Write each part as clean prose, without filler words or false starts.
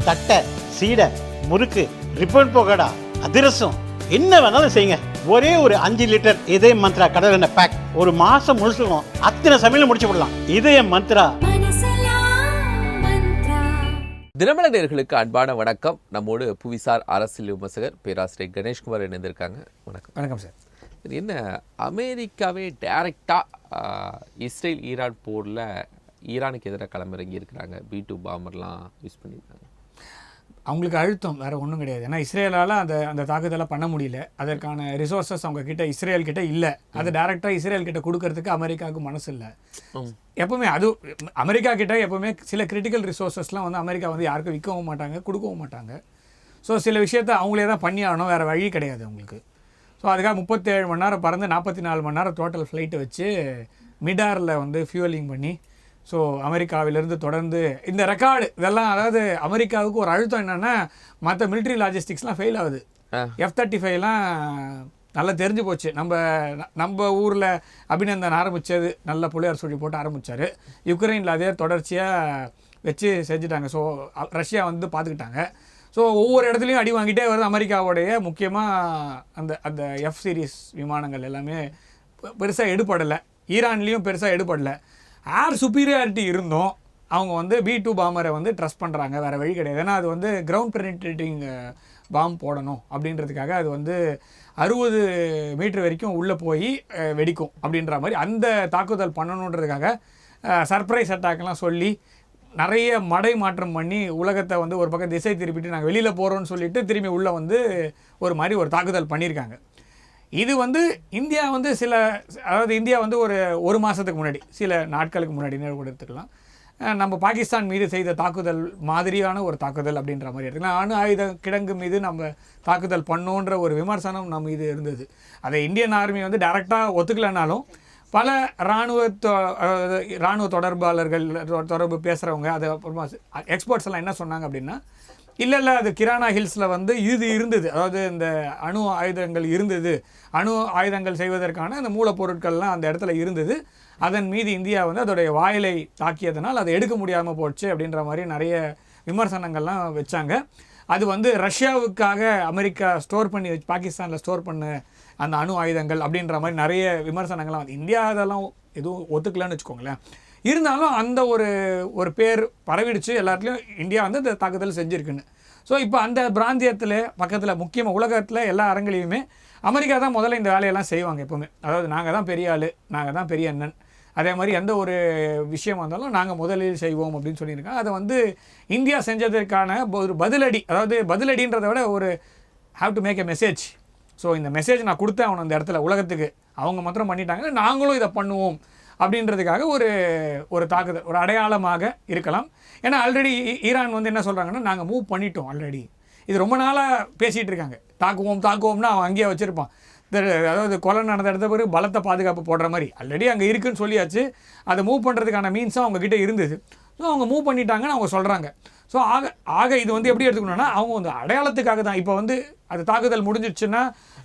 தட்டை, சீடை, முறுக்கு, ரிப்பன் பக்கோடா, அதிரசம், என்ன வேணாலும் செய்யுங்க. ஒரே ஒரு 5 லிட்டர் இதய மந்த்ரா கடல் எண்ணெய் பேக் ஒரு மாசம் முழுசுக்கும் அத்தனை சமையல் முடிச்சு விடலாம். இதய மந்த்ரா. தினமலர் நேயர்களுக்கு அன்பான வணக்கம். நம்மோடு புவிசார் அரசியல் விமர்சகர் பேராசிரியர் கணேஷ்குமார் இணைந்திருக்காங்க. வணக்கம். வணக்கம் சார். என்ன, அமெரிக்காவே டைரக்டாக இஸ்ரேல் ஈரான் போரில் ஈரானுக்கு எதிராக களமிறங்கி இருக்கிறாங்க. B2 பாம்பர்லாம் யூஸ் பண்ணியிருக்காங்க. அவங்களுக்கு அழுத்தம் வேறு ஒன்றும் கிடையாது. ஏன்னா இஸ்ரேலால் அந்த தாக்குதலை பண்ண முடியல. அதற்கான ரிசோர்ஸஸ் அவங்க கிட்ட இஸ்ரேல் கிட்ட இல்லை. அது டேரெக்டாக இஸ்ரேல் கிட்ட கொடுக்கறதுக்கு அமெரிக்காவுக்கு மனசு இல்லை. எப்போவுமே அது அமெரிக்கா கிட்ட எப்போவுமே சில கிரிட்டிக்கல் ரிசோர்ஸஸ்லாம் வந்து அமெரிக்கா வந்து யாருக்கும் விற்கவும் மாட்டாங்க, கொடுக்கவும் மாட்டாங்க. ஸோ சில விஷயத்த அவங்களே தான் பண்ணி ஆகணும், வேறு வழி கிடையாது அவங்களுக்கு. ஸோ அதுக்காக 37 மணி நேரம் பறந்து 44 மணி நேரம் டோட்டல் ஃப்ளைட்டு வச்சு மிடாரில் வந்து ஃபியூவலிங் பண்ணி ஸோ அமெரிக்காவிலிருந்து தொடர்ந்து இந்த ரெக்கார்டு இதெல்லாம், அதாவது அமெரிக்காவுக்கு ஒரு அழுத்தம் என்னென்னா மற்ற மிலிட்ரி லாஜிஸ்டிக்ஸ்லாம் ஃபெயில் ஆகுது. F-35லாம் நல்லா தெரிஞ்சு போச்சு. நம்ம ஊரில் அபிநந்தன் ஆரம்பித்தது நல்ல புள்ளையார் சொல்லி போட்டு ஆரம்பித்தார். யுக்ரைனில் அதே தொடர்ச்சியாக வச்சு செஞ்சுட்டாங்க. ஸோ ரஷ்யா வந்து பார்த்துக்கிட்டாங்க. ஸோ ஒவ்வொரு இடத்துலையும் அடி வாங்கிட்டே வருது. அமெரிக்காவோடைய முக்கியமாக அந்த F சீரீஸ் விமானங்கள் எல்லாமே பெருசாக எடுபடலை. ஈரான்லேயும் பெருசாக எடுபடலை. ஏர் சுப்பீரியாரிட்டி இருந்தும் அவங்க வந்து B2 பாம்பரை வந்து ட்ரஸ்ட் பண்ணுறாங்க, வேறு வழி கிடையாது. ஏன்னா அது வந்து கிரவுண்ட் பெனிட்ரேட்டிங் பாம் போடணும் அப்படின்றதுக்காக அது வந்து 60 மீட்டர் வரைக்கும் உள்ளே போய் வெடிக்கும் அப்படின்ற மாதிரி அந்த தாக்குதல் பண்ணணுன்றதுக்காக சர்ப்ரைஸ் அட்டாக்லாம் சொல்லி நிறைய மடை மாற்றம் பண்ணி உலகத்தை வந்து ஒரு பக்கம் திசை திருப்பிட்டு நாங்கள் வெளியில் போகிறோன்னு சொல்லிட்டு திரும்பி உள்ளே வந்து ஒரு தாக்குதல் பண்ணியிருக்காங்க. இது வந்து இந்தியா வந்து அதாவது இந்தியா வந்து ஒரு மாதத்துக்கு முன்னாடி, சில நாட்களுக்கு முன்னாடி கூட எடுத்துக்கலாம், நம்ம பாகிஸ்தான் மீது செய்த தாக்குதல் மாதிரியான ஒரு தாக்குதல் அப்படின்ற மாதிரி எடுத்துக்கலாம். அணு ஆயுத கிடங்கு மீது நம்ம தாக்குதல் பண்ணோன்ற ஒரு விமர்சனம் நம்ம இது இருந்தது. அதை இந்தியன் ஆர்மி வந்து டைரெக்டாக ஒத்துக்கலைனாலும் பல இராணுவ தொடர்பு பேசுகிறவங்க, அது அப்புறமா எக்ஸ்பர்ட்ஸ் எல்லாம் என்ன சொன்னாங்க அப்படின்னா, இல்லை அது கிரானா ஹில்ஸில் வந்து இது இருந்தது, அதாவது இந்த அணு ஆயுதங்கள் இருந்தது, அணு ஆயுதங்கள் செய்வதற்கான அந்த மூலப்பொருட்கள்லாம் அந்த இடத்துல இருந்தது, அதன் மீது இந்தியா வந்து அதோடைய வாயிலை தாக்கியதனால் அதை எடுக்க முடியாமல் போச்சு அப்படின்ற மாதிரி நிறைய விமர்சனங்கள்லாம் வச்சாங்க. அது வந்து ரஷ்யாவுக்காக அமெரிக்கா ஸ்டோர் பண்ணி பாகிஸ்தானில் ஸ்டோர் பண்ண அந்த அணு ஆயுதங்கள் அப்படின்ற மாதிரி நிறைய விமர்சனங்கள்லாம் வந்து இந்தியா அதெல்லாம் எதுவும் ஒத்துக்கலன்னு வச்சுக்கோங்களேன். இருந்தாலும் அந்த ஒரு பேர் பரவிடுச்சு எல்லாத்துலேயும், இந்தியா வந்து இந்த தாக்குதல் செஞ்சுருக்குன்னு. ஸோ இப்போ அந்த பிராந்தியத்தில் பக்கத்தில் முக்கியமாக உலகத்தில் எல்லா அரங்கிலையுமே அமெரிக்கா தான் முதல்ல இந்த வேலையெல்லாம் செய்வாங்க எப்போவுமே. அதாவது நாங்கள் தான் பெரிய ஆள், நாங்கள் தான் பெரிய அண்ணன், அதே மாதிரி எந்த ஒரு விஷயம் வந்தாலும் நாங்கள் முதலில் செய்வோம் அப்படின்னு சொல்லியிருக்காங்க. அதை வந்து இந்தியா செஞ்சதற்கான ஒரு பதிலடி, அதாவது பதிலடின்றதை விட ஒரு have to make a message. So இந்த மெசேஜ் நான் கொடுத்தேன் அவனை அந்த இடத்துல உலகத்துக்கு, அவங்க மாத்திரம் பண்ணிட்டாங்க, நாங்களும் இதை பண்ணுவோம் அப்படின்றதுக்காக ஒரு தாக்குதல், ஒரு அடையாளமாக இருக்கலாம். ஏன்னா ஆல்ரெடி ஈரான் வந்து என்ன சொல்கிறாங்கன்னா, நாங்கள் மூவ் பண்ணிட்டோம் ஆல்ரெடி. இது ரொம்ப நாளாக பேசிகிட்டு இருக்காங்க, தாக்குவோம்னா அவன் அங்கேயே வச்சுருப்பான். அதாவது கொலை நடந்த இடத்த பிறகு பலத்தை பாதுகாப்பு போடுற மாதிரி ஆல்ரெடி அங்கே இருக்குதுன்னு சொல்லியாச்சு. அதை மூவ் பண்ணுறதுக்கான மீன்ஸும் அவங்கக்கிட்ட இருந்தது. ஸோ அவங்க மூவ் பண்ணிட்டாங்கன்னு அவங்க சொல்கிறாங்க. ஸோ ஆக இது வந்து எப்படி எடுத்துக்கணும்னா, அவங்க வந்து அடையாளத்துக்காக தான். இப்போ வந்து அது தாக்குதல் முடிஞ்சிடுச்சுன்னா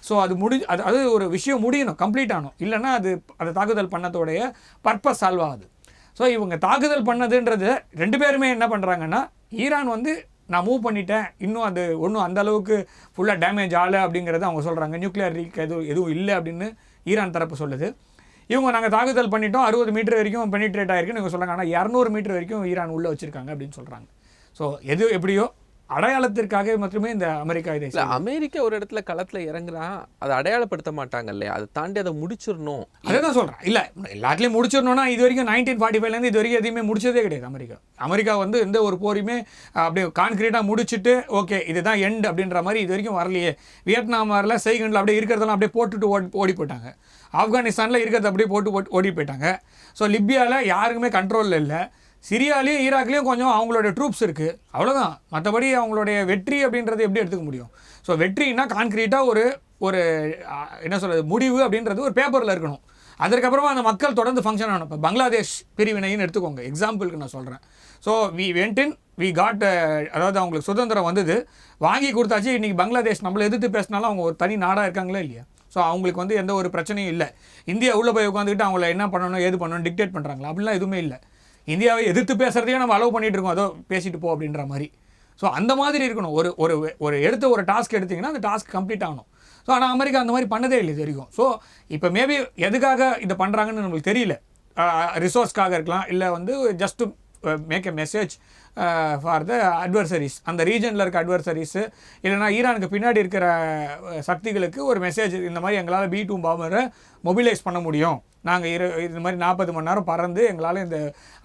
ஸோ அது ஒரு விஷயம் முடியணும், கம்ப்ளீட் ஆகணும். இல்லைன்னா அது தாக்குதல் பண்ணதோடைய பர்பஸ் சால்வ் ஆகுது. ஸோ இவங்க தாக்குதல் பண்ணதுன்றது ரெண்டு பேருமே என்ன பண்ணுறாங்கன்னா, ஈரான் வந்து நான் மூவ் பண்ணிட்டேன், இன்னும் அது ஒன்றும் அந்த அளவுக்கு ஃபுல்லாக டேமேஜ் ஆகலை அப்படிங்கிறத அவங்க சொல்கிறாங்க. நியூக்ளியர் ரீக் எதுவும் இல்லை அப்படின்னு ஈரான் தரப்பு சொல்லுது. இவங்க நாங்கள் தாக்குதல் பண்ணிட்டோம், 60 மீட்டர் வரைக்கும் பெனிட்ரேட் ஆகிருக்குன்னு இவங்க சொல்கிறாங்க. ஆனால் 200 மீட்டர் வரைக்கும் ஈரான் உள்ளே வச்சுருக்காங்க அப்படின்னு சொல்கிறாங்க. ஸோ எப்படியோ அடையாளத்திற்காக மட்டுமே இந்த அமெரிக்கா இதை அமெரிக்கா ஒரு இடத்துல களத்தில் இறங்குறான், அதை அடையாளப்படுத்த மாட்டாங்க இல்லையா, அதை தாண்டி அதை முடிச்சிடணும். அதை தான் சொல்கிறேன். இல்லை எல்லாத்துலேயும் முடிச்சிடணும்னா இது வரைக்கும் 1945 இது வரைக்கும் எதையுமே முடிச்சதே கிடையாது. அமெரிக்கா வந்து எந்த ஒரு போரையுமே அப்படியே கான்கிரீட்டாக முடிச்சுட்டு ஓகே இதுதான் எண்ட் அப்படின்ற மாதிரி இது வரைக்கும் வரலையே. வியட்நாம் வரல, செய்கண்டில் அப்படியே இருக்கிறதெல்லாம் அப்படியே போட்டுட்டு ஓடி போயிட்டாங்க. ஆப்கானிஸ்தானில் இருக்கிறத அப்படியே போட்டு ஓடி போயிட்டாங்க. ஸோ லிபியாவில் யாருக்குமே கண்ட்ரோலில் இல்லை. சிரியாலையும் ஈராக்லேயும் கொஞ்சம் அவங்களோட ட்ரூப்ஸ் இருக்குது, அவ்வளோதான். மற்றபடி அவங்களுடைய வெற்றி அப்படின்றது எப்படி எடுத்துக்க முடியும்? ஸோ வெற்றின்னா கான்க்ரீட்டாக ஒரு என்ன சொல்கிறது, முடிவு அப்படின்றது ஒரு பேப்பரில் இருக்கணும். அதற்கப்புறமா அந்த மக்கள் தொடர்ந்து ஃபங்க்ஷன் ஆகணும். இப்போ பங்களாதேஷ் பிரிவினைன்னு எடுத்துக்கோங்க, எக்ஸாம்பிளுக்கு நான் சொல்கிறேன். ஸோ வி காட், அதாவது அவங்களுக்கு சுதந்திரம் வந்தது, வாங்கி கொடுத்தாச்சு. இன்றைக்கி பங்களாதேஷ் நம்மளை எதிர்த்து பேசினாலும் அவங்க ஒரு தனி நாடாக இருக்காங்களா இல்லையா? ஸோ அவங்களுக்கு வந்து எந்த ஒரு பிரச்சனையும் இல்லை. இந்தியா உள்ளே போய் உட்காந்துக்கிட்டு அவங்கள என்ன பண்ணணும் ஏது பண்ணணும் டிக்டேட் பண்ணுறாங்களா? அப்படிலாம் எதுவுமே இல்லை. இந்தியாவை எதிர்த்து பேசுகிறதையும் நம்ம அலோவ் பண்ணிகிட்டு இருக்கோம், அதோ பேசிட்டு போ அப்படின்ற மாதிரி. ஸோ அந்த மாதிரி இருக்கணும். ஒரு ஒரு ஒரு ஒரு டாஸ்க் எடுத்திங்கன்னா அந்த டாஸ்க் கம்ப்ளீட் ஆகணும். ஸோ ஆனால் அமெரிக்கா அந்த மாதிரி பண்ணதே இல்லை இது வரைக்கும். ஸோ இப்போ மேபி எதுக்காக இதை பண்ணுறாங்கன்னு நம்மளுக்கு தெரியல. ரிசோர்ஸ்க்காக இருக்கலாம், இல்லை வந்து just to make a message for the adversaries, அந்த ரீஜனில் இருக்க அட்வர்சரிஸு, இல்லைனா ஈரானுக்கு பின்னாடி இருக்கிற சக்திகளுக்கு ஒரு மெசேஜ், இந்த மாதிரி எங்களால் B-2 பாம்பரை மொபிலைஸ் பண்ண முடியும், நாங்கள் இந்த மாதிரி 40 மணி நேரம் பறந்து எங்களால் இந்த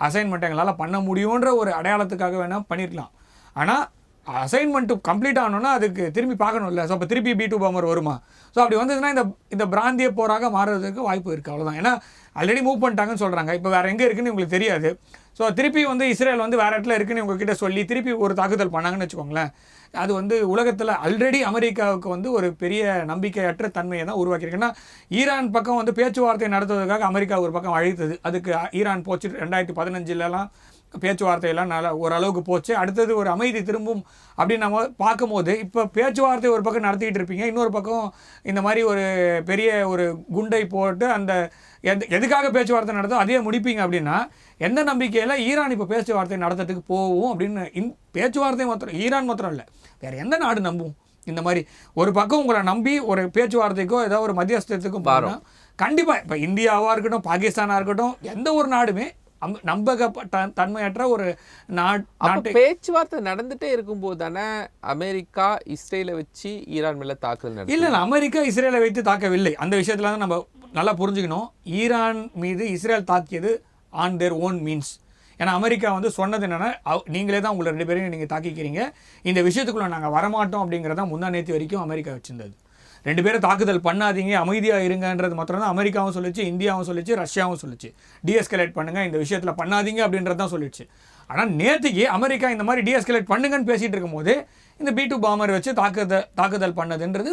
அசைன்மெண்ட்டை எங்களால் பண்ண முடியுன்ற ஒரு அடையாளத்துக்காக வேணால் பண்ணியிருக்கலாம். ஆனால் அசைன்மெண்ட்டு கம்ப்ளீட் ஆகணும்னா அதுக்கு திரும்பி பார்க்கணும்ல. ஸோ அப்போ திருப்பி B-2 பாம்பர் வருமா? ஸோ அப்படி வந்ததுன்னா இந்த பிராந்திய போராக மாறுறதுக்கு வாய்ப்பு இருக்குது, அவ்வளோதான். ஏன்னா ஆல்ரெடி மூவ் பண்ணிட்டாங்கன்னு சொல்கிறாங்க, இப்போ வேறு எங்கே இருக்குன்னு உங்களுக்கு தெரியாது. ஸோ திருப்பி வந்து இஸ்ரேல் வந்து வேறு இடத்துல இருக்குன்னு உங்ககிட்ட சொல்லி திருப்பி ஒரு தாக்குதல் பண்ணாங்கன்னு வச்சுக்கோங்களேன், அது வந்து உலகத்தில் ஆல்ரெடி அமெரிக்காவுக்கு வந்து ஒரு பெரிய நம்பிக்கையற்ற தன்மையை தான் உருவாக்கியிருக்கு. ஏன்னா ஈரான் பக்கம் வந்து பேச்சுவார்த்தை நடத்துவதற்காக அமெரிக்கா ஒரு பக்கம் அழைத்தது, அதுக்கு ஈரான் போச்சு 2015 பேச்சுவார்த்தையெல்லாம் நல்லா ஓரளவுக்கு போச்சு. அடுத்தது ஒரு அமைதி திரும்பும் அப்படின்னு நம்ம பார்க்கும்போது, இப்போ பேச்சுவார்த்தை ஒரு பக்கம் நடத்திக்கிட்டு இருப்பீங்க, இன்னொரு பக்கம் இந்த மாதிரி ஒரு பெரிய ஒரு குண்டை போட்டு அந்த எதுக்காக பேச்சுவார்த்தை நடத்தோ அதே முடிப்பீங்க அப்படின்னா, எந்த நம்பிக்கையில் ஈரான் இப்போ பேச்சுவார்த்தை நடத்துறதுக்கு போகும் அப்படின்னு பேச்சுவார்த்தை மாத்திரம் ஈரான் மாத்திரம் இல்லை, வேறு எந்த நாடு நம்பும்? இந்த மாதிரி ஒரு பக்கம் உங்களை நம்பி ஒரு பேச்சுவார்த்தைக்கோ ஏதோ ஒரு மத்தியஸ்தத்துக்கும் பாருங்கள், கண்டிப்பாக இப்போ இந்தியாவாக இருக்கட்டும், பாகிஸ்தானாக இருக்கட்டும், எந்த ஒரு நாடுமே நம்பகப்பட்ட தன்மையற்ற ஒரு நாட்டு பேச்சுவார்த்தை நடந்துட்டே இருக்கும்போது தானே அமெரிக்கா இஸ்ரேலை வச்சு ஈரான் மேலே தாக்குதல் இல்லை, அமெரிக்கா இஸ்ரேலை வைத்து தாக்கவில்லை. அந்த விஷயத்தில் தான் நம்ம நல்லா புரிஞ்சுக்கணும். ஈரான் மீது இஸ்ரேல் தாக்கியது ஆன் தேர் ஓன் மீன்ஸ். ஏன்னா அமெரிக்கா வந்து சொன்னது என்னென்னா, நீங்களே தான் உங்களை 2 பேரையும் நீங்கள் தாக்கிக்கிறீங்க, இந்த விஷயத்துக்குள்ளே நாங்கள் வரமாட்டோம் அப்படிங்கிறதான் முந்தா நேற்று வரைக்கும் அமெரிக்கா வச்சிருந்தது. 2 பேரும் தாக்குதல் பண்ணாதீங்க, அமைதியாக இருங்கன்றது மாத்திரம் தான் அமெரிக்காவும் சொல்லிச்சு, இந்தியாவும் சொல்லிச்சு, ரஷ்யாவும் சொல்லிச்சு. டிஎஸ்கலேட் பண்ணுங்கள், இந்த விஷயத்தில் பண்ணாதீங்க அப்படின்றது தான் சொல்லிடுச்சு. ஆனால் நேற்றுக்கு அமெரிக்கா இந்த மாதிரி டிஎஸ்கலேட் பண்ணுங்கன்னு பேசிகிட்டு இருக்கும்போது இந்த B-2 பாம்பர் வச்சு தாக்குதல் பண்ணதுன்றது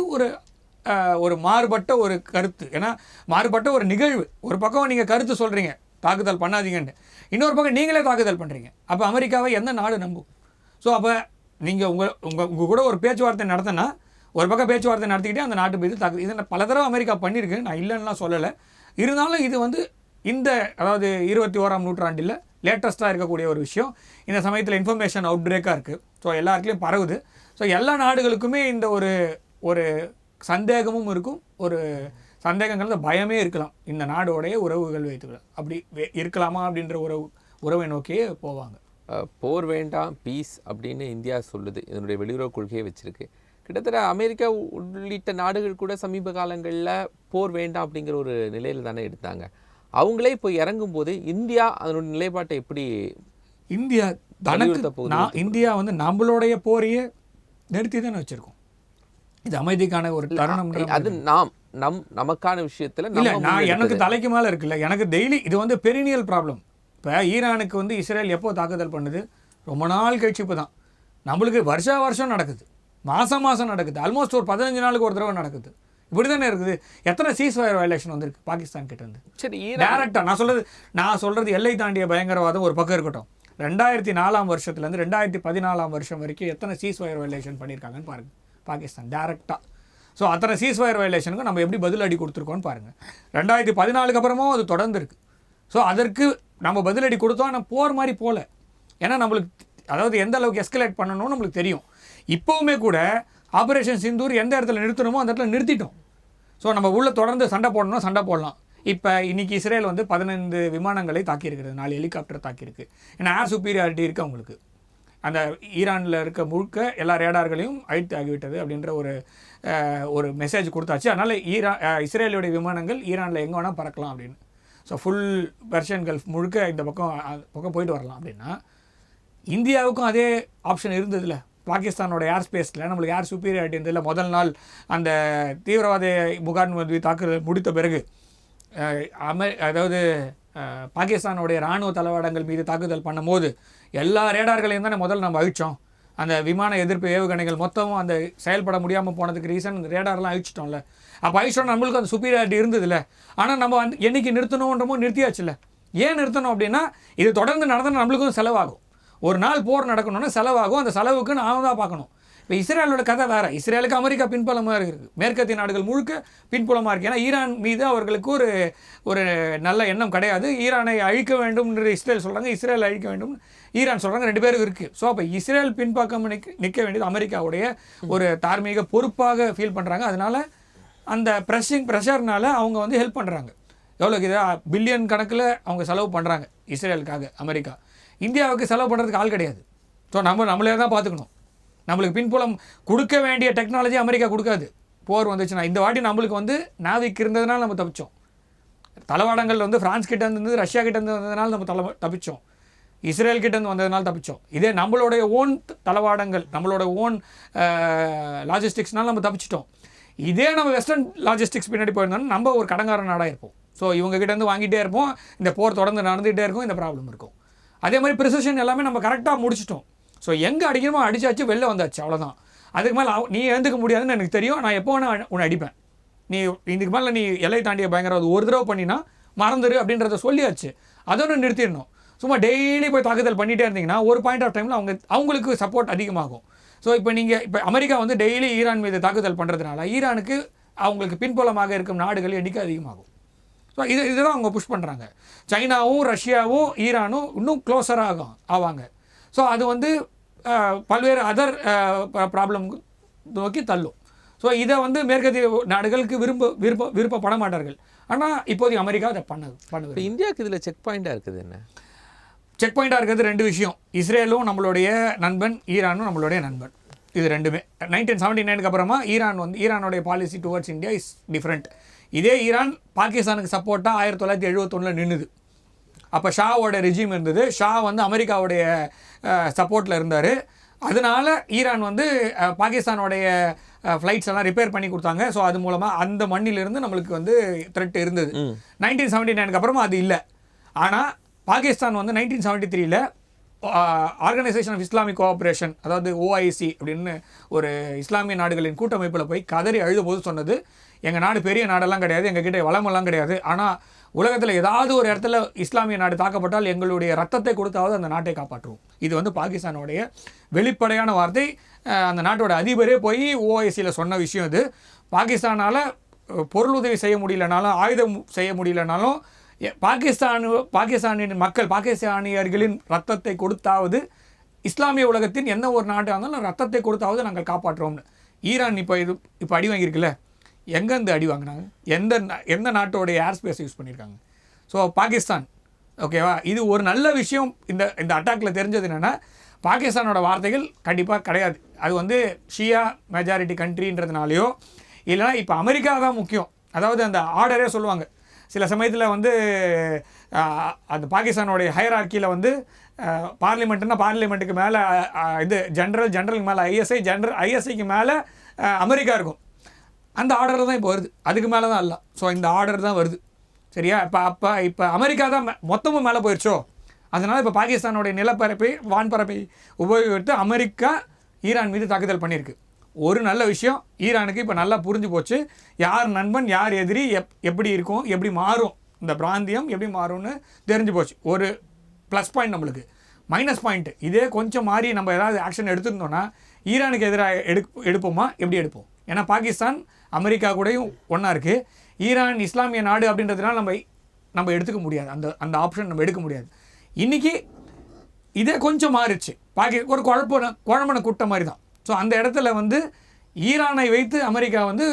ஒரு மாறுபட்ட ஒரு கருத்து. ஏன்னா மாறுபட்ட ஒரு நிகழ்வு. ஒரு பக்கம் நீங்கள் கருத்து சொல்கிறீங்க தாக்குதல் பண்ணாதீங்கன்னு, இன்னொரு பக்கம் நீங்களே தாக்குதல் பண்ணுறீங்க. அப்போ அமெரிக்காவை எந்த நாடு நம்பும்? ஸோ அப்போ நீங்கள் உங்கள் கூட ஒரு பேச்சுவார்த்தை நடத்தினா, ஒரு பக்கம் பேச்சுவார்த்தை நடத்திக்கிட்டே அந்த நாட்டு மீது இதை பல தடவை அமெரிக்கா பண்ணியிருக்கு, நான் இல்லைன்னுலாம் சொல்லலை. இருந்தாலும் இது வந்து அதாவது 21ஆம் நூற்றாண்டில் லேட்டஸ்ட்டாக இருக்கக்கூடிய ஒரு விஷயம். இந்த சமயத்தில் இன்ஃபர்மேஷன் அவுட் பிரேக்காக இருக்குது. ஸோ எல்லாருக்குலேயும் பரவுது. ஸோ எல்லா நாடுகளுக்குமே இந்த ஒரு சந்தேகமும் இருக்கும், ஒரு சந்தேகங்கள் பயமே இருக்கலாம். இந்த நாடோடைய உறவுகள் வைத்துக்கலாம், அப்படி இருக்கலாமா அப்படின்ற உறவை நோக்கியே போவாங்க. போர் வேண்டாம், பீஸ் அப்படின்னு இந்தியா சொல்லுது, இதனுடைய வெளியுறவு கொள்கையை வச்சுருக்கு. கிட்டத்தட்ட அமெரிக்கா உள்ளிட்ட நாடுகள் கூட சமீப காலங்களில் போர் வேண்டாம் அப்படிங்கிற ஒரு நிலையில் தானே எடுத்தாங்க. அவங்களே இப்போ இறங்கும்போது இந்தியா அதனுடைய நிலைப்பாட்டை எப்படி இந்தியா வந்து நம்மளுடைய போரையே நிறுத்தி தானே வச்சுருக்கோம். இது அமைதிக்கான ஒரு தருணம். அது நமக்கான விஷயத்தில் இல்லை, எனக்கு தலைக்கு மேலே இருக்குல்ல, எனக்கு டெய்லி இது வந்து பெரினியல் ப்ராப்ளம். இப்போ ஈரானுக்கு வந்து இஸ்ரேல் எப்போ தாக்குதல் பண்ணுது? ரொம்ப நாள் கழிச்சு இப்போ தான். நம்மளுக்கு வருஷம் நடக்குது, மாதம் நடக்குது, ஆல்மோஸ்ட் ஒரு 15 நாளுக்கு ஒரு தடவை நடக்குது. இப்படி தானே இருக்குது. எத்தனை சீஸ்ஃபயர் வயலேஷன் வந்திருக்கு பாகிஸ்தான் கிட்டேருந்து? சரி, டேரெக்டாக நான் சொல்கிறது எல்லை தாண்டிய பயங்கரவாதம் ஒரு பக்கம் இருக்கட்டும். 2004ஆம் வருஷத்துலேருந்து 2014ஆம் வருஷம் வரைக்கும் எத்தனை சீஸ்ஃபயர் வயலேஷன் பண்ணியிருக்காங்கன்னு பாருங்கள் பாகிஸ்தான் டேரெக்டாக. ஸோ அத்தனை சீஸ்ஃபயர் வயலேஷனுக்கு நம்ம எப்படி பதிலடி கொடுத்துருக்கோன்னு பாருங்கள். 2014க்கு அப்புறமும் அது தொடர்ந்து இருக்குது. ஸோ அதற்கு நம்ம பதிலடி கொடுத்தோம், ஆனால் போர் மாதிரி போகல. ஏன்னா நம்மளுக்கு அதாவது எந்த அளவுக்கு எஸ்கலேட் பண்ணணும்னு நம்மளுக்கு தெரியும். இப்போவுமே கூட ஆப்ரேஷன் சிந்தூர் எந்த இடத்துல நிறுத்தணுமோ அந்த இடத்துல நிறுத்திட்டோம். ஸோ நம்ம உள்ள தொடர்ந்து சண்டை போடலாம். இப்போ இன்றைக்கி இஸ்ரேல் வந்து 15 விமானங்களை தாக்கியிருக்கிறது, 4 ஹெலிகாப்டர் தாக்கியிருக்கு. ஏன்னா ஏர் சுப்பீரியாரிட்டி இருக்குது அவங்களுக்கு. அந்த ஈரானில் இருக்க முழுக்க எல்லா ரேடார்களையும் அழித்து ஆகிவிட்டது அப்படின்ற ஒரு மெசேஜ் கொடுத்தாச்சு. அதனால் இஸ்ரேலுடைய விமானங்கள் ஈரானில் எங்கே வேணால் பறக்கலாம் அப்படின்னு. ஸோ ஃபுல் பெர்ஷியன் கல்ஃப் முழுக்க இந்த பக்கம் போயிட்டு வரலாம் அப்படின்னா, இந்தியாவுக்கும் அதே ஆப்ஷன் இருந்ததில்ல. பாகிஸ்தானோட ஏர் ஸ்பேஸில் நம்மளுக்கு ஏர் சுப்பீரியாரிட்டி இருந்ததில்ல. முதல் நாள் அந்த தீவிரவாத முகாம் தாக்குதல் முடித்த பிறகு அதாவது பாகிஸ்தானுடைய இராணுவ தளவாடங்கள் மீது தாக்குதல் பண்ணும்போது எல்லா ரேடார்களையும் தானே முதல்ல நம்ம அழிச்சோம். அந்த விமான எதிர்ப்பு ஏவுகணைகள் மொத்தமும் அந்த செயல்பட முடியாமல் போனதுக்கு ரீசன் இந்த ரேடார்லாம் அழிச்சிட்டோம்ல. அப்போ அழிச்சிட்டோம், நம்மளுக்கு அந்த சுப்பீரியாரிட்டி இருந்ததில்ல. ஆனால் நம்ம என்னைக்கு நிறுத்தணுன்றமோ நிறுத்தியாச்சுல்ல. ஏன் நிறுத்தணும் அப்படின்னா, இது தொடர்ந்து நடந்தால் நம்மளுக்கும் செலவாகும். ஒரு நாள் போர் நடக்கணும்னா செலவாகும், அந்த செலவுக்கு நான் தான் பார்க்கணும். இப்போ இஸ்ரேலோட கதை வேறு. இஸ்ரேலுக்கு அமெரிக்கா பின்புலமாக இருக்குது, மேற்கத்திய நாடுகள் முழுக்க பின்புலமாக இருக்குது. ஏன்னா ஈரான் மீது அவர்களுக்கு ஒரு நல்ல எண்ணம் கிடையாது. ஈரானை அழிக்க வேண்டும்ன்ற இஸ்ரேல் சொல்கிறாங்க, இஸ்ரேல் அழிக்க வேண்டும் ஈரான் சொல்கிறாங்க, 2 பேரும் இருக்குது. ஸோ அப்போ இஸ்ரேல் பின்பக்கம் நிற்க வேண்டியது அமெரிக்காவுடைய ஒரு தார்மீக பொறுப்பாக ஃபீல் பண்ணுறாங்க. அதனால் அந்த ப்ரெஷர்னால அவங்க வந்து ஹெல்ப் பண்ணுறாங்க. எவ்வளோக்கு இது பில்லியன் கணக்கில் அவங்க செலவு பண்ணுறாங்க இஸ்ரேலுக்காக. அமெரிக்கா இந்தியாவுக்கு செலவு பண்ணுறதுக்கு ஆள் கிடையாது. ஸோ நம்மளே தான் பார்த்துக்கணும். நம்மளுக்கு பின்புலம் கொடுக்க வேண்டிய டெக்னாலஜி அமெரிக்கா கொடுக்காது. போர் வந்துச்சுன்னா இந்த வாட்டி நம்மளுக்கு வந்து நாவிக் இருந்ததுனால நம்ம தப்பிச்சோம். தளவாடங்கள் வந்து ஃப்ரான்ஸ் கிட்டேருந்து ரஷ்யா கிட்டேருந்து வந்ததுனால நம்ம தப்பிச்சோம். இஸ்ரேல் கிட்டேருந்து வந்ததுனால தப்பிச்சோம். இதே நம்மளுடைய ஓன் தளவாடங்கள், நம்மளோட ஓன் லாஜிஸ்டிக்ஸ்னால நம்ம தப்பிச்சிட்டோம். இதே நம்ம வெஸ்டர்ன் லாஜிஸ்டிக்ஸ் பின்னாடி போயிருந்தோம்னா நம்ம ஒரு கடங்கார நாடாக இருப்போம். ஸோ இவங்க கிட்டேருந்து வாங்கிட்டே இருப்போம், இந்த போர் தொடர்ந்து நடந்துகிட்டே இருக்கும், இந்த ப்ராப்ளம் இருக்கும். அதே மாதிரி ப்ரிசிஷன் எல்லாமே நம்ம கரெக்டாக முடிச்சிட்டோம். ஸோ எங்கே அடிக்கணுமோ அடிச்சாச்சு, வெளில வந்தாச்சு, அவ்வளோதான். அதுக்கு மேலே நீ எழுந்துக்க முடியாதுன்னு எனக்கு தெரியும். நான் எப்போ வேணால் உன்னை அடிப்பேன். நீ இதுக்கு மேலே நீ எல்லை தாண்டிய பயங்கரவாதம் ஒரு தடவை பண்ணினா மறந்துடு அப்படின்றத சொல்லியாச்சு. அதோட நிறுத்திடணும். சும்மா டெய்லி போய் தாக்குதல் பண்ணிகிட்டே இருந்தீங்கன்னா ஒரு பாயிண்ட் ஆஃப் டைமில் அவங்களுக்கு சப்போர்ட் அதிகமாகும். ஸோ இப்போ அமெரிக்கா வந்து டெய்லி ஈரான் மீது தாக்குதல் பண்ணுறதுனால ஈரானுக்கு அவங்களுக்கு பின்புலமாக இருக்கும் நாடுகள் எண்ணிக்கை அதிகமாகும். ஸோ இதுதான் அவங்க புஷ் பண்ணுறாங்க. சைனாவும் ரஷ்யாவும் ஈரானும் இன்னும் க்ளோஸராக ஆவாங்க. ஸோ அது வந்து பல்வேறு அதர் ப்ராப்ளம் நோக்கி தள்ளும். ஸோ இதை வந்து மேற்கத்திய நாடுகளுக்கு விருப்பப்பட மாட்டார்கள். ஆனால் இப்போதைக்கு அமெரிக்கா அதை பண்ணுது. இந்தியாவுக்கு இதில் செக் பாயிண்டாக இருக்குது என்ன? செக் பாயிண்டாக இருக்கிறது 2 விஷயம். இஸ்ரேலும் நம்மளுடைய நண்பன், ஈரானும் நம்மளுடைய நண்பன். இது ரெண்டுமே 1979க்கு அப்புறமா ஈரானுடைய policy towards India is different. இதே ஈரான் பாகிஸ்தானுக்கு சப்போர்ட்டாக 1971 நின்றுது. அப்போ ஷாவோட ரெஜிம் இருந்தது. ஷா வந்து அமெரிக்காவுடைய சப்போர்ட்டில் இருந்தார். அதனால ஈரான் வந்து பாகிஸ்தானுடைய ஃப்ளைட்ஸ் எல்லாம் ரிப்பேர் பண்ணி கொடுத்தாங்க. ஸோ அது மூலமாக அந்த மண்ணிலிருந்து நம்மளுக்கு வந்து த்ரெட் இருந்தது. 1979க்கு அப்புறமா அது இல்லை. ஆனால் பாகிஸ்தான் வந்து 1973 ஆர்கனைசேஷன் ஆஃப் இஸ்லாமிக் கோஆப்ரேஷன், அதாவது OIC அப்படின்னு ஒரு இஸ்லாமிய நாடுகளின் கூட்டமைப்பில் போய் கதறி அழுத போது சொன்னது, எங்கள் நாடு பெரிய நாடெல்லாம் கிடையாது, எங்ககிட்ட வளமெல்லாம் கிடையாது, ஆனால் உலகத்தில் ஏதாவது ஒரு இடத்துல இஸ்லாமிய நாடு தாக்கப்பட்டால் எங்களுடைய ரத்தத்தை கொடுத்தாவது அந்த நாட்டை காப்பாற்றுவோம். இது வந்து பாகிஸ்தானுடைய வெளிப்படையான வார்த்தை. அந்த நாட்டோட அதிபரே போய் OICயில் சொன்ன விஷயம் இது. பாகிஸ்தானால் பொருளுதவி செய்ய முடியலனாலும், ஆயுதம் செய்ய முடியலனாலும், பாகிஸ்தானின் மக்கள், பாகிஸ்தானியர்களின் ரத்தத்தை கொடுத்தாவது இஸ்லாமிய உலகத்தின் என்ன ஒரு நாட்டாக இருந்தாலும் ரத்தத்தை கொடுத்தாவது நாங்கள் காப்பாற்றுவோம்னு. ஈரான் இப்போ அடி வாங்கியிருக்குல்ல, எங்கேருந்து அடி வாங்கினாங்க? எந்த நாட்டோடைய ஏர் ஸ்பேஸ் யூஸ் பண்ணியிருக்காங்க? ஸோ பாகிஸ்தான். ஓகேவா? இது ஒரு நல்ல விஷயம். இந்த அட்டாக்கில் தெரிஞ்சது என்னென்னா, பாகிஸ்தானோட வார்த்தைகள் கண்டிப்பாக கிடையாது. அது வந்து ஷியா மெஜாரிட்டி கண்ட்ரின்றதுனாலையோ இல்லைனா இப்போ அமெரிக்கா தான் முக்கியம். அதாவது அந்த ஆர்டரே சொல்லுவாங்க சில சமயத்தில் வந்து அந்த பாகிஸ்தானோடைய ஹையரார்க்கியில் வந்து பார்லிமெண்ட்டுக்கு மேலே இது ஜென்ரலுக்கு மேலே ஐஎஸ்ஐக்கு மேலே அமெரிக்கா இருக்கும். அந்த ஆர்டர் தான் இப்போ வருது, அதுக்கு மேலே தான் இல்லை. ஸோ இந்த ஆர்டர் தான் வருது, சரியா? இப்போ அமெரிக்கா தான் மொத்தமும் மேலே போயிடுச்சோ, அதனால் இப்போ பாகிஸ்தானுடைய நிலப்பரப்பை, வான்பரப்பை உபயோகித்து அமெரிக்கா ஈரான் மீது தாக்குதல் பண்ணியிருக்கு. ஒரு நல்ல விஷயம், ஈரானுக்கு இப்போ நல்லா புரிஞ்சு போச்சு யார் நண்பன் யார் எதிரி, எப்படி இருக்கும், எப்படி மாறும், இந்த பிராந்தியம் எப்படி மாறும்னு தெரிஞ்சு போச்சு. ஒரு ப்ளஸ் பாயிண்ட். நம்மளுக்கு மைனஸ் பாயிண்ட் இதே கொஞ்சம் மாறி நம்ம ஏதாவது ஆக்ஷன் எடுத்துருந்தோன்னா ஈரானுக்கு எதிராக எடுப்போமா? எப்படி எடுப்போம்? ஏன்னா பாகிஸ்தான் அமெரிக்கா கூடயும் ஒன்றா இருக்குது. ஈரான் இஸ்லாமிய நாடு அப்படின்றதுனால நம்ம எடுத்துக்க முடியாது, அந்த ஆப்ஷன் நம்ம எடுக்க முடியாது. இன்றைக்கி இதே கொஞ்சம் மாறிடுச்சு. ஒரு குழம்பன கூட்டம் மாதிரி தான். ஸோ அந்த இடத்துல வந்து ஈரானை வைத்து அமெரிக்கா வந்து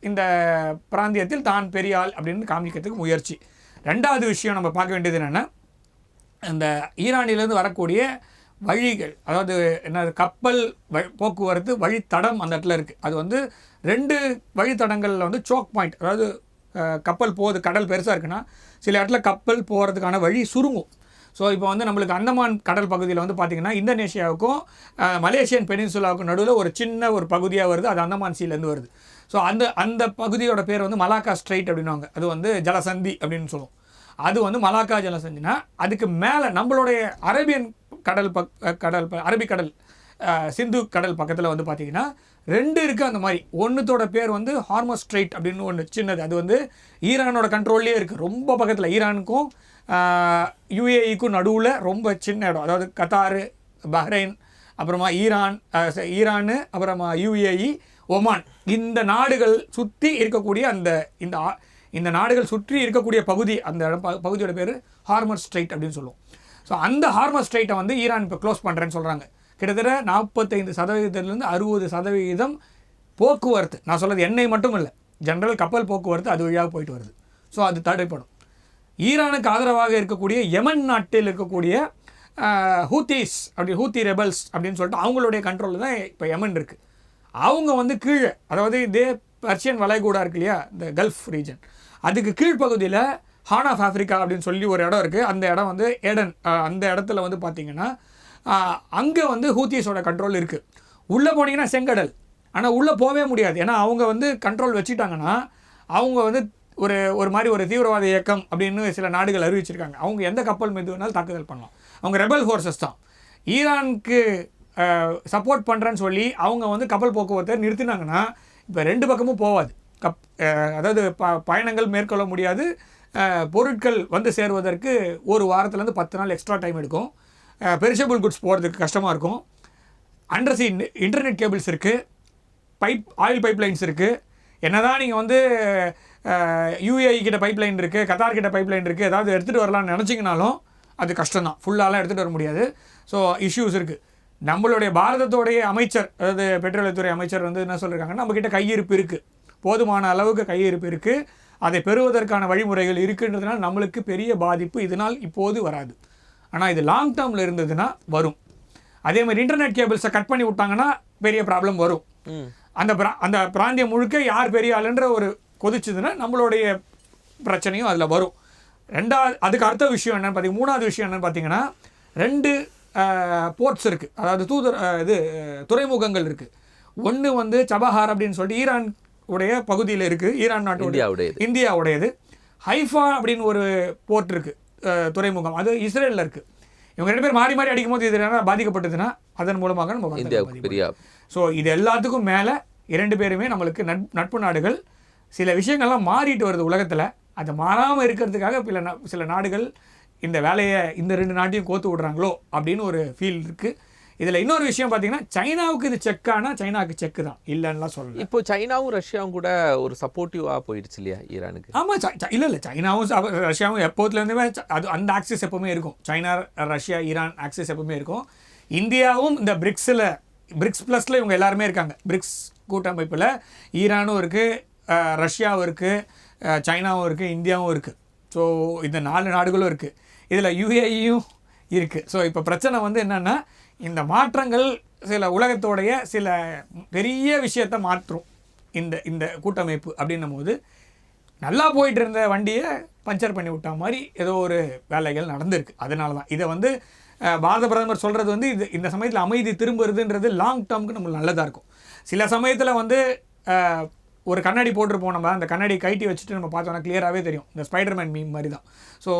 இந்த பிராந்தியத்தில் தான் பெரிய ஆள் அப்படின்னு காமிக்கிறதுக்கு முயற்சி. 2வது விஷயம் நம்ம பார்க்க வேண்டியது என்னென்னா, இந்த ஈரானிலேருந்து வரக்கூடிய வழிகள், அதாவது என்ன கப்பல் போக்குவரத்து வழித்தடம் அந்த இடத்துல இருக்குது. அது வந்து 2 வழித்தடங்களில் வந்து சோக் பாயிண்ட், அதாவது கப்பல் போகுது, கடல் பெருசாக இருக்குன்னா சில இடத்துல கப்பல் போகிறதுக்கான வழி சுருங்கும். ஸோ இப்போ வந்து நம்மளுக்கு அந்தமான் கடல் பகுதியில் வந்து பார்த்திங்கன்னா இந்தோனேஷியாவுக்கும் மலேசியன் பெனின்சுலாவுக்கும் நடுவில் ஒரு சின்ன ஒரு பகுதியாக வருது, அது அந்தமான் சீலேருந்து வருது. ஸோ அந்த பகுதியோட பேர் வந்து மலாக்கா ஸ்ட்ரெயிட் அப்படின்வாங்க. அது வந்து ஜலசந்தி அப்படின்னு சொல்லுவோம். அது வந்து மலாக்கா ஜலசந்தினா அதுக்கு மேலே நம்மளுடைய அரபியன் அரபிக்கடல் சிந்து கடல் பக்கத்தில் வந்து பார்த்திங்கன்னா 2 இருக்குது அந்த மாதிரி. ஒன்றுத்தோட பேர் வந்து ஹார்மஸ் ஸ்ட்ரெயிட் அப்படின்னு ஒன்று சின்னது, அது வந்து ஈரானோட கண்ட்ரோல்லே இருக்குது, ரொம்ப பக்கத்தில். ஈரானுக்கும் UAEக்கும் நடுவில் ரொம்ப சின்ன இடம். அதாவது கத்தார், பஹ்ரைன், அப்புறமா ஈரான் அப்புறமா UAE, ஒமான், இந்த நாடுகள் சுற்றி இருக்கக்கூடிய இந்த நாடுகள் சுற்றி இருக்கக்கூடிய பகுதி, அந்த பகுதியோட பேர் ஹார்மஸ் ஸ்ட்ரைட் அப்படின்னு சொல்லுவோம். ஸோ அந்த ஹார்மஸ் ஸ்ட்ரைட்டை வந்து ஈரான் இப்போ க்ளோஸ் பண்ணுறேன்னு சொல்கிறாங்க. கிட்டத்தட்ட 45% 60% போக்குவரத்து, நான் சொல்கிறது எண்ணெய் மட்டும் இல்லை, ஜென்ரல் கப்பல் போக்குவரத்து அது வழியாக போயிட்டு வருது. ஸோ அது தடைப்படும். ஈரானுக்கு ஆதரவாக இருக்கக்கூடிய யமன் நாட்டில் இருக்கக்கூடிய ஹூத்தீஸ் ஹூத்தி ரெபல்ஸ் அப்படின்னு சொல்லிட்டு அவங்களுடைய கண்ட்ரோலில் தான் இப்போ யமன் இருக்குது. அவங்க வந்து கீழே, அதாவது இதே பர்ஷியன் வளைகுடா இருக்கு இல்லையா, இந்த கல்ஃப் ரீஜன், அதுக்கு கீழ்ப்பகுதியில் ஹார்ன் ஆஃப் ஆஃப்ரிக்கா அப்படின்னு சொல்லி ஒரு இடம் இருக்குது. அந்த இடம் வந்து ஏடன், அந்த இடத்துல வந்து பார்த்திங்கன்னா அங்கே வந்து ஹூத்தீஸோட கண்ட்ரோல் இருக்குது. உள்ளே போனீங்கன்னா செங்கடல், ஆனால் உள்ளே போகவே முடியாது. ஏன்னா அவங்க வந்து கண்ட்ரோல் வச்சுட்டாங்கன்னா அவங்க வந்து ஒரு மாதிரி ஒரு தீவிரவாத இயக்கம் அப்படின்னு சில நாடுகள் அறிவிச்சிருக்காங்க. அவங்க எந்த கப்பல் மீது வேணாலும் தாக்குதல் பண்ணலாம். அவங்க ரெபல் ஃபோர்ஸஸ் தான். ஈரானுக்கு சப்போர்ட் பண்ணுறேன்னு சொல்லி அவங்க வந்து கப்பல் போக்குவரத்தை நிறுத்தினாங்கன்னா இப்போ 2 பக்கமும் போகாது. அதாவது பயணங்கள் மேற்கொள்ள முடியாது. பொருட்கள் வந்து சேருவதற்கு ஒரு வாரத்துலேருந்து 10 நாள் எக்ஸ்ட்ரா டைம் எடுக்கும். பெரிஷபிள் குட்ஸ் போகிறதுக்கு கஷ்டமாக இருக்கும். அண்டர்சி இன்டர்நெட் கேபிள்ஸ் இருக்குது, ஆயில் பைப்லைன்ஸ் இருக்குது. என்னதான் நீங்கள் வந்து UAE கிட்ட பைப்லைன் இருக்குது, கத்தார் கிட்ட பைப்லைன் இருக்குது, ஏதாவது எடுத்துகிட்டு வரலாம்னு நினச்சிங்கனாலும் அது கஷ்டம்தான். ஃபுல்லாலாம் எடுத்துகிட்டு வர முடியாது. ஸோ இஷ்யூஸ் இருக்குது. நம்மளுடைய பாரதத்தோடைய அமைச்சர், அதாவது பெட்ரோலியத்துறை அமைச்சர் வந்து என்ன சொல்லியிருக்காங்கன்னா, நம்மக்கிட்ட கையிருப்பு இருக்குது, போதுமான அளவுக்கு கையிருப்பு இருக்குது, அதை பெறுவதற்கான வழிமுறைகள் இருக்குன்றதுனால நம்மளுக்கு பெரிய பாதிப்பு இதனால் இப்போது வராது. ஆனால் இது லாங் டேர்மில் இருந்ததுன்னா வரும். அதே மாதிரி இன்டர்நெட் கேபிள்ஸை கட் பண்ணி விட்டாங்கன்னா பெரிய ப்ராப்ளம் வரும். அந்த பிராந்தியம் முழுக்க யார் பெரிய ஆளுன்ற ஒரு கொதிச்சதுன்னா நம்மளுடைய பிரச்சனையும் அதில் வரும். அதுக்கு அடுத்த விஷயம் என்னென்னு பார்த்தீங்கன்னா, 3வது விஷயம் என்னென்னு பார்த்தீங்கன்னா, 2 போர்ட்ஸ் இருக்குது, அதாவது துறைமுகங்கள் இருக்குது. ஒன்று வந்து சபஹார் அப்படின்னு சொல்லிட்டு ஈரான் உடைய பகுதியில் இருக்குது, ஈரான் நாட்டோட இந்தியாவுடையது. ஹைஃபா அப்படின்னு ஒரு போர்ட் இருக்குது, துறைமுகம், அது இஸ்ரேலில் இருக்குது. இவங்க 2 பேர் மாறி மாறி அடிக்கும் போது இது என்ன பாதிக்கப்பட்டதுன்னா அதன் மூலமாக நம்ம இந்தியாவுக்கு. ஸோ இது எல்லாத்துக்கும் மேலே 2 பேருமே நம்மளுக்கு நட்பு நாடுகள். சில விஷயங்கள்லாம் மாறிட்டு வருது உலகத்தில். அது மாறாமல் இருக்கிறதுக்காக சில நாடுகள் இந்த வேலையை இந்த 2 நாட்டையும் கோத்து விடுறாங்களோ அப்படின்னு ஒரு ஃபீல் இருக்குது. இதில் இன்னொரு விஷயம் பார்த்தீங்கன்னா, சைனாவுக்கு இது செக்கானா சைனாவுக்கு செக்கு தான், இல்லைன்னா சொல்லலாம். இப்போ சைனாவும் ரஷ்யாவும் கூட ஒரு சப்போர்ட்டிவாக போயிடுச்சு இல்லையா ஈரானுக்கு? ஆமாம், இல்லை சைனாவும் ரஷ்யாவும் எப்போதுலேருந்துமே அந்த ஆக்சிஸ் எப்போவுமே இருக்கும். சைனா, ரஷ்யா, ஈரான் ஆக்சிஸ் எப்போவுமே இருக்கும். இந்தியாவும் இந்த பிரிக்ஸ் ப்ளஸில் இவங்க எல்லாருமே இருக்காங்க. பிரிக்ஸ் கூட்டமைப்பில் ஈரானும் இருக்குது, ரஷ்யாவும் இருக்குது, சைனாவும் இருக்குது, இந்தியாவும் இருக்குது. ஸோ இந்த 4 நாடுகளும் இருக்குது. இதில் UAEயும் இருக்குது. ஸோ இப்போ பிரச்சனை வந்து என்னென்னா, இந்த மாற்றங்கள் சில உலகத்தோடைய சில பெரிய விஷயத்தை மாற்றும் இந்த கூட்டமைப்பு அப்படின்னும் போது, நல்லா போயிட்டு இருந்த வண்டியை பஞ்சர் பண்ணி விட்டா மாதிரி ஏதோ ஒரு வேலைகள் நடந்திருக்கு. அதனால தான் இதை வந்து பாரத பிரதமர் சொல்கிறது வந்து இந்த சமயத்தில் அமைதி திரும்புறதுன்றது லாங் டேர்முக்கு நம்மளுக்கு நல்லதாக இருக்கும். சில சமயத்தில் வந்து ஒரு கண்ணாடி போட்டிருப்போம், நம்ம அந்த கண்ணாடி கைட்டி வச்சுட்டு நம்ம பார்த்தோன்னா கிளியராகவே தெரியும். இந்த ஸ்பைடர்மேன் மீம் மாதிரி தான். ஸோ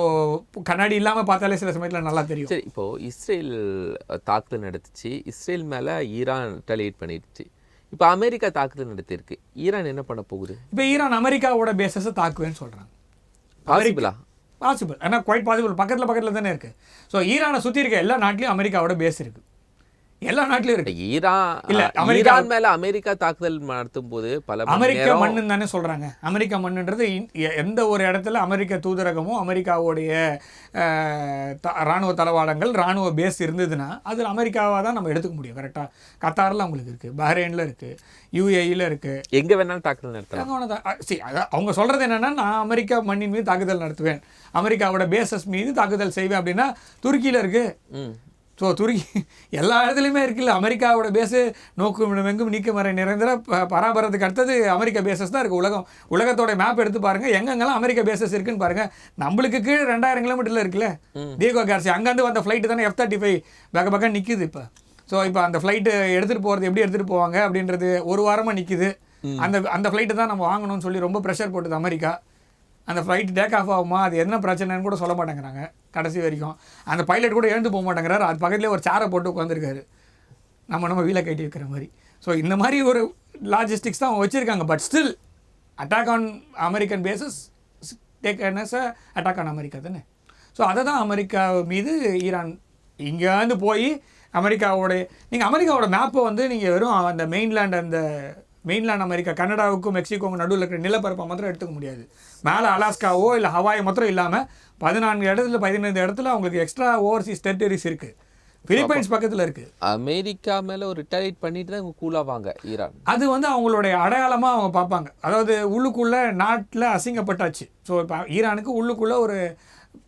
கண்ணாடி இல்லாமல் பார்த்தாலே சில சமயத்தில் நல்லா தெரியும். சரி, இப்போது இஸ்ரேல் தாக்குதல் நடத்துச்சு, இஸ்ரேல் மேலே ஈரான் ரிட்டாலியேட் பண்ணிடுச்சு. இப்போ அமெரிக்கா தாக்குதல் நடத்திருக்கு, ஈரான் என்ன பண்ண போகுது? இப்போ ஈரான் அமெரிக்காவோட பேஸஸை தாக்குவேன்னு சொல்கிறாங்க. பாசிபிள், ஆனால் குவைட் பாசிபிள். பக்கத்தில் தானே இருக்குது. ஸோ ஈரானை சுற்றி இருக்க எல்லா நாட்டிலையும் அமெரிக்காவோட பேஸ் இருக்குது, எல்லா நாட்டிலும் இருக்கு. ஈரான் மேல அமெரிக்கா தாக்குதல் நடத்தும் போது அமெரிக்கா மண்ணுன்னு தானே சொல்றாங்க. அமெரிக்கா மண்ணுன்றது எந்த ஒரு இடத்துல அமெரிக்க தூதரகமோ அமெரிக்காவுடைய ராணுவ தளவாடங்கள், ராணுவ பேஸ் இருந்ததுன்னா அதில் அமெரிக்காவாக தான் நம்ம எடுத்துக்க முடியும். கரெக்டாக கத்தாரில் அவங்களுக்கு இருக்குது, பஹ்ரைனில் இருக்குது, UAEயில் இருக்குது, எங்கே வேணாலும் தாக்குதல் நடத்தலாம். சரி, அவங்க சொல்கிறது என்னென்னா, நான் அமெரிக்கா மண்ணின் மீது தாக்குதல் நடத்துவேன், அமெரிக்காவோட பேசஸ் மீது தாக்குதல் செய்வேன் அப்படின்னா துருக்கியில் இருக்குது. ஸோ துருக்கி எல்லா இடத்துலையுமே இருக்குல்ல. அமெரிக்காவோட பேஸு நோக்கும் எங்கும் நீக்க மறை நிறைந்திர பராபரத்துக்கு அடுத்தது அமெரிக்கா பேசஸ் தான் இருக்குது. உலகத்தோட மேப் எடுத்து பாருங்கள், எங்கெங்கெல்லாம் அமெரிக்கா பேசஸ் இருக்குன்னு பாருங்கள். நம்மளுக்கு கீழே 2000 கிலோமீட்டரில் இருக்குல்ல டியேகோ கார்சியா, அங்கேருந்து வந்த ஃப்ளைட்டு தானே F-35 பக்கம் நிற்குது இப்போ. ஸோ இப்போ அந்த ஃப்ளைட்டு எடுத்துகிட்டு போகிறது எப்படி எடுத்துகிட்டு போவாங்க அப்படின்றது ஒரு வாரமாக நிற்குது. அந்த ஃப்ளைட்டு தான் நம்ம வாங்கணும்னு சொல்லி ரொம்ப ப்ரெஷர் போட்டுது அமெரிக்கா. அந்த ஃப்ளைட் டேக் ஆஃப் ஆகுமா, அது என்ன பிரச்சனைன்னு கூட சொல்ல மாட்டேங்கிறாங்க கடைசி வரைக்கும். அந்த பைலட் கூட எழுந்து போக மாட்டேங்கிறாரு, அது பக்கத்துலேயே ஒரு சேரை போட்டு உட்காந்துருக்காரு, நம்ம வீலை கட்டி வைக்கிற மாதிரி. ஸோ இந்த மாதிரி ஒரு லாஜிஸ்டிக்ஸ் தான் வச்சுருக்காங்க. But still attack on American bases take attack on America தானே. ஸோ அதை தான் அமெரிக்கா மீது ஈரான் இங்கேருந்து போய் அமெரிக்காவோடைய நீங்கள் அமெரிக்காவோட மேப்பை வந்து நீங்கள் வெறும் அந்த மெயின்லேண்ட் அமெரிக்கா கனடாவுக்கும் மெக்சிகோவுக்கும் நடுவில் இருக்கிற நிலப்பரப்பை மாத்திரம் எடுத்துக்க முடியாது. மேலே அலாஸ்காவோ இல்லை ஹவாய் மாத்திரம் இல்லாமல் 15 இடத்துல அவங்களுக்கு எக்ஸ்ட்ரா ஓவர்சீஸ் டெரிட்டரிஸ் இருக்குது. பிலிப்பைன்ஸ் பக்கத்தில் இருக்குது. அமெரிக்கா மேலே ஒரு ரிட்டாலியேட் பண்ணிட்டு தான் இவங்க கூலாவாங்க ஈரான். அது வந்து அவங்களுடைய அடையாளமாக அவங்க பார்ப்பாங்க. அதாவது உள்ளுக்குள்ளே நாட்டில் அசிங்கப்பட்டாச்சு. ஸோ இப்போ ஈரானுக்கு உள்ளுக்குள்ளே ஒரு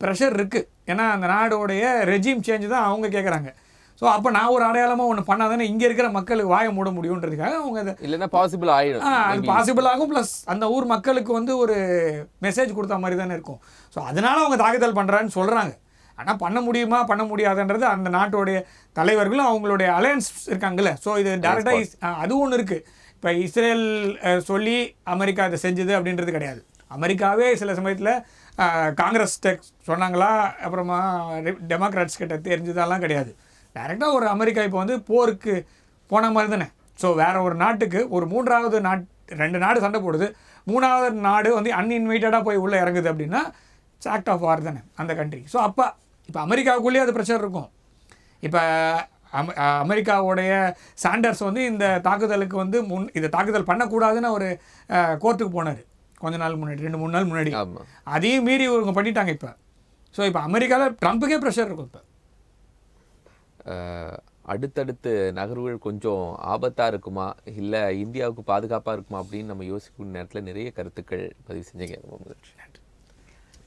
ப்ரெஷர் இருக்குது. ஏன்னா அந்த நாடோடைய ரெஜிம் சேஞ்சு தான் அவங்க கேட்குறாங்க. ஸோ அப்போ நான் ஒரு அடையாளமாக ஒன்று பண்ணாதானே இங்கே இருக்கிற மக்களுக்கு வாய மூட முடியுன்றதுக்காக அவங்க அதை இல்லைன்னா பாசிபிள் ஆகிடும். அது பாசிபிள் ஆகும். ப்ளஸ் அந்த ஊர் மக்களுக்கு வந்து ஒரு மெசேஜ் கொடுத்த மாதிரி தானே இருக்கும். ஸோ அதனால் அவங்க தாக்குதல் பண்ணுறான்னு சொல்கிறாங்க. ஆனால் பண்ண முடியுமா பண்ண முடியாதுன்றது அந்த நாட்டோடைய தலைவர்களும் அவங்களுடைய அலையன்ஸ் இருக்காங்கல்ல. ஸோ இது டேரெக்டாக அதுவும் ஒன்று இருக்குது. இப்போ இஸ்ரேல் சொல்லி அமெரிக்கா இதை செஞ்சுது அப்படின்றது கிடையாது. அமெரிக்காவே சில சமயத்தில் காங்கிரஸ் சொன்னாங்களா அப்புறமா டெமோக்ராட்ஸ் கிட்ட தெரிஞ்சதெல்லாம் கிடையாது. டைரெக்டாக ஒரு அமெரிக்கா இப்போ வந்து போருக்கு போன மாதிரி தானே. ஸோ வேறு ஒரு நாட்டுக்கு ஒரு 3வது 2 நாடு சண்டை போடுது, 3வது நாடு வந்து அன்இன்வைட்டடாக போய் உள்ளே இறங்குது அப்படின்னா ஆக்ட் ஆஃப் வார் தானே அந்த கண்ட்ரி. ஸோ அப்போ இப்போ அமெரிக்காவுக்குள்ளேயே அது ப்ரெஷர் இருக்கும். இப்போ அமெரிக்காவுடைய சாண்டர்ஸ் வந்து இந்த தாக்குதலுக்கு வந்து இதை தாக்குதல் பண்ணக்கூடாதுன்னு ஒரு கோர்ட்டுக்கு போனார் கொஞ்ச நாள் முன்னாடி, 2-3 நாள் முன்னாடி. அதையும் மீறி இவங்க பண்ணிட்டாங்க இப்போ. ஸோ இப்போ அமெரிக்காவில் ட்ரம்ப்புக்கே ப்ரெஷர் இருக்கும். இப்போ அடுத்தடுத்து நகர்வுகள் கொஞ்சம் ஆபத்தாக இருக்குமா இல்லை இந்தியாவுக்கு பாதுகாப்பாக இருக்குமா அப்படின்னு நம்ம யோசிக்கும் நேரத்தில் நிறைய கருத்துக்கள் பதிவு செஞ்சீங்க. ரொம்ப மகிழ்ச்சி.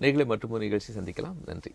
நேர்களை மற்றும் ஒரு நிகழ்ச்சி சந்திக்கலாம். நன்றி.